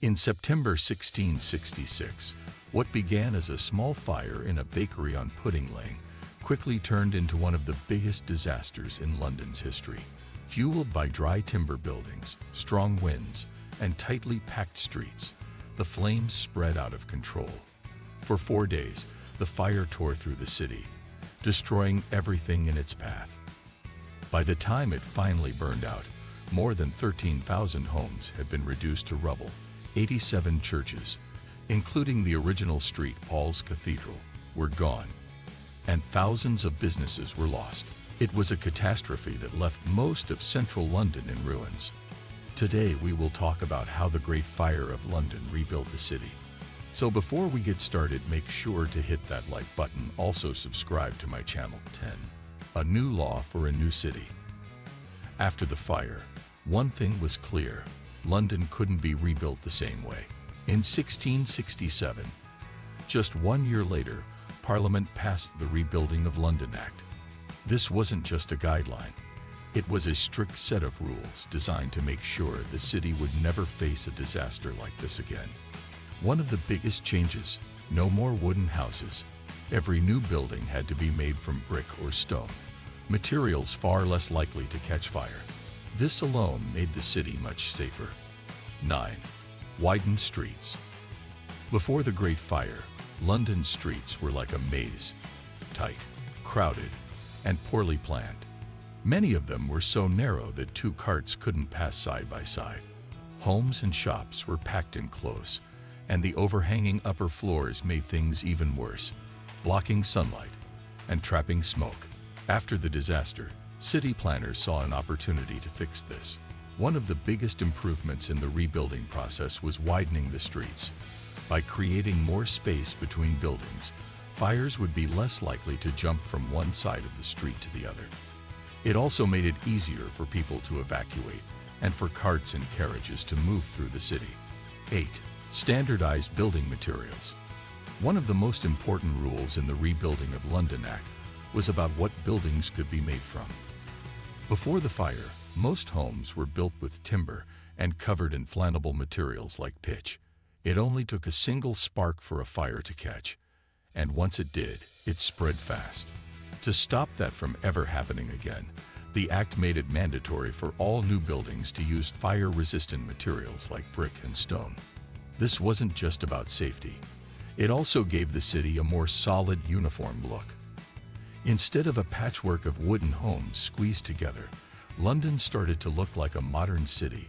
In September 1666, what began as a small fire in a bakery on Pudding Lane quickly turned into one of the biggest disasters in London's history. Fueled by dry timber buildings, strong winds, and tightly packed streets, the flames spread out of control. For 4 days, the fire tore through the city, destroying everything in its path. By the time it finally burned out, more than 13,000 homes had been reduced to rubble. 87 churches, including the original St. Paul's Cathedral, were gone, and thousands of businesses were lost. It was a catastrophe that left most of central London in ruins. Today we will talk about how the Great Fire of London rebuilt the city. So before we get started, make sure to hit that like button. Also subscribe to my channel. 10. A new law for a new city. After the fire, one thing was clear: London couldn't be rebuilt the same way. In 1667, just 1 year later, Parliament passed the Rebuilding of London Act. This wasn't just a guideline. It was a strict set of rules designed to make sure the city would never face a disaster like this again. One of the biggest changes: no more wooden houses. Every new building had to be made from brick or stone, materials far less likely to catch fire. This alone made the city much safer. 9. Widened streets. Before the Great Fire, London's streets were like a maze: tight, crowded, and poorly planned. Many of them were so narrow that 2 carts couldn't pass side by side. Homes and shops were packed in close, and the overhanging upper floors made things even worse, blocking sunlight and trapping smoke. After the disaster, city planners saw an opportunity to fix this. One of the biggest improvements in the rebuilding process was widening the streets. By creating more space between buildings, fires would be less likely to jump from one side of the street to the other. It also made it easier for people to evacuate and for carts and carriages to move through the city. 8. Standardized building materials. One of the most important rules in the Rebuilding of London Act was about what buildings could be made from. Before the fire, most homes were built with timber and covered in flammable materials like pitch. It only took a single spark for a fire to catch, and once it did, it spread fast. To stop that from ever happening again, the act made it mandatory for all new buildings to use fire-resistant materials like brick and stone. This wasn't just about safety. It also gave the city a more solid, uniform look. Instead of a patchwork of wooden homes squeezed together, London started to look like a modern city,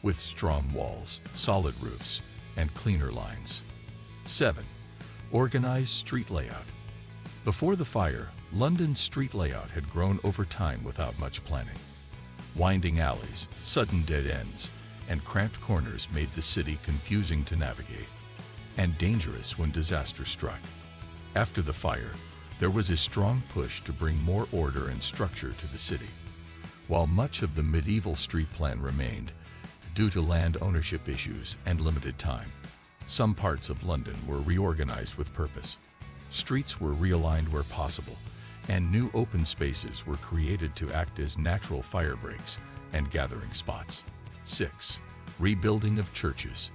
with strong walls, solid roofs, and cleaner lines. 7. Organized street layout. Before the fire, London's street layout had grown over time without much planning. Winding alleys, sudden dead ends, and cramped corners made the city confusing to navigate, and dangerous when disaster struck. After the fire, there was a strong push to bring more order and structure to the city. While much of the medieval street plan remained, due to land ownership issues and limited time, some parts of London were reorganized with purpose. Streets were realigned where possible, and new open spaces were created to act as natural fire breaks and gathering spots. 6. Rebuilding of churches.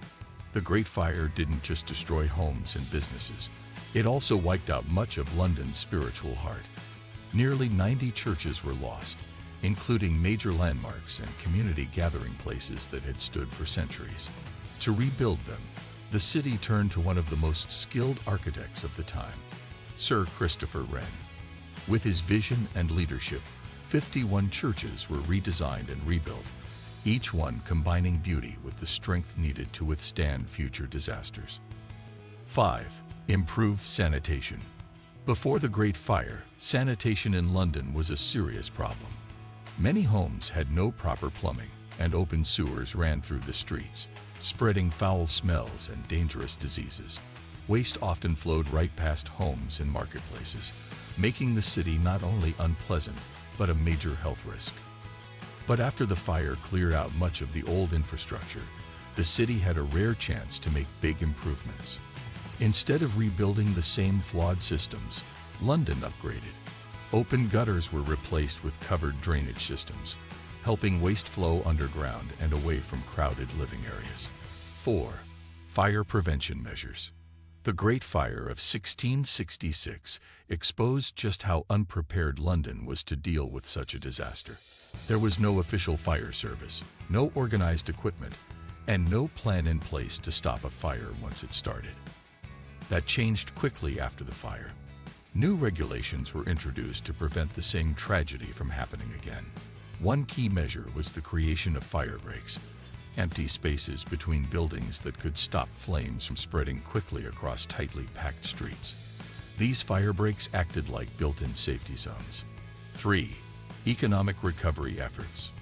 The Great Fire didn't just destroy homes and businesses. It also wiped out much of London's spiritual heart. Nearly 90 churches were lost, including major landmarks and community gathering places that had stood for centuries. To rebuild them, the city turned to one of the most skilled architects of the time, Sir Christopher Wren. With his vision and leadership, 51 churches were redesigned and rebuilt, each one combining beauty with the strength needed to withstand future disasters. 5. Improved sanitation. Before the Great Fire, sanitation in London was a serious problem. Many homes had no proper plumbing, and open sewers ran through the streets, spreading foul smells and dangerous diseases. Waste often flowed right past homes and marketplaces, making the city not only unpleasant, but a major health risk. But after the fire cleared out much of the old infrastructure, the city had a rare chance to make big improvements. Instead of rebuilding the same flawed systems, London upgraded. Open gutters were replaced with covered drainage systems, helping waste flow underground and away from crowded living areas. 4. Fire prevention measures. The Great Fire of 1666 exposed just how unprepared London was to deal with such a disaster. There was no official fire service, no organized equipment, and no plan in place to stop a fire once it started. That changed quickly after the fire. New regulations were introduced to prevent the same tragedy from happening again. One key measure was the creation of fire breaks, empty spaces between buildings that could stop flames from spreading quickly across tightly packed streets. These fire breaks acted like built-in safety zones. 3. Economic recovery efforts.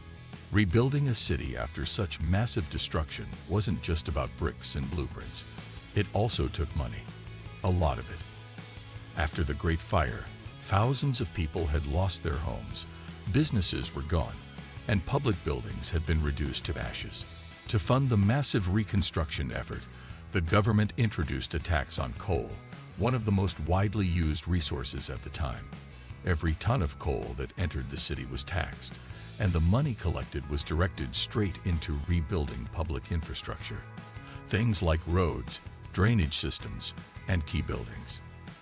Rebuilding a city after such massive destruction wasn't just about bricks and blueprints. It also took money. A lot of it. After the Great Fire, thousands of people had lost their homes, businesses were gone, and public buildings had been reduced to ashes. To fund the massive reconstruction effort, the government introduced a tax on coal, one of the most widely used resources at the time. Every ton of coal that entered the city was taxed, and the money collected was directed straight into rebuilding public infrastructure. Things like roads, drainage systems, and key buildings.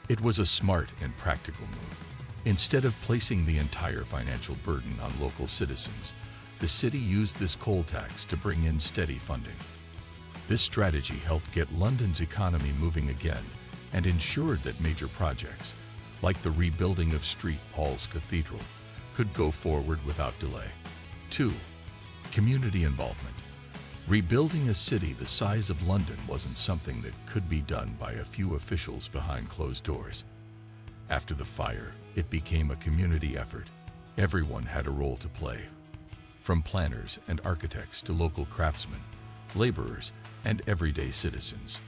It was a smart and practical move. Instead of placing the entire financial burden on local citizens, the city used this coal tax to bring in steady funding. This strategy helped get London's economy moving again and ensured that major projects, like the rebuilding of St. Paul's Cathedral, could go forward without delay. 2. Community involvement. Rebuilding a city the size of London wasn't something that could be done by a few officials behind closed doors. After the fire, it became a community effort. Everyone had a role to play, from planners and architects to local craftsmen, laborers, and everyday citizens.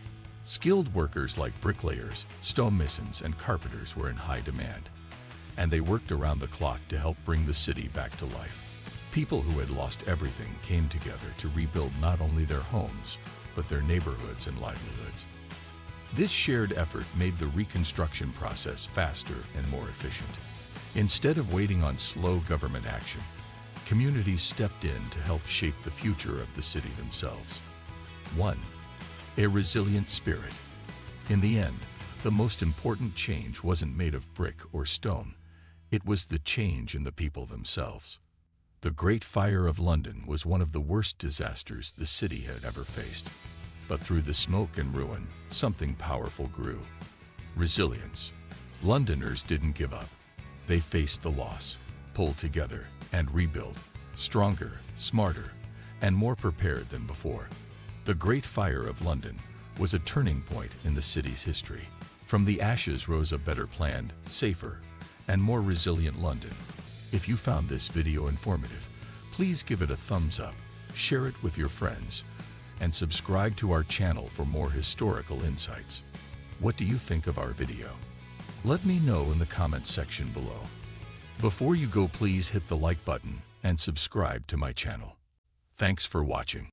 Skilled workers like bricklayers, stonemasons, and carpenters were in high demand, and they worked around the clock to help bring the city back to life. People who had lost everything came together to rebuild not only their homes, but their neighborhoods and livelihoods. This shared effort made the reconstruction process faster and more efficient. Instead of waiting on slow government action, communities stepped in to help shape the future of the city themselves. 1. A resilient spirit. In the end, the most important change wasn't made of brick or stone. It was the change in the people themselves. The Great Fire of London was one of the worst disasters the city had ever faced. But through the smoke and ruin, something powerful grew. Resilience. Londoners didn't give up. They faced the loss, pulled together, and rebuilt, stronger, smarter, and more prepared than before. The Great Fire of London was a turning point in the city's history. From the ashes rose a better planned, safer, and more resilient London. If you found this video informative, please give it a thumbs up, share it with your friends, and subscribe to our channel for more historical insights. What do you think of our video? Let me know in the comments section below. Before you go, please hit the like button and subscribe to my channel. Thanks for watching.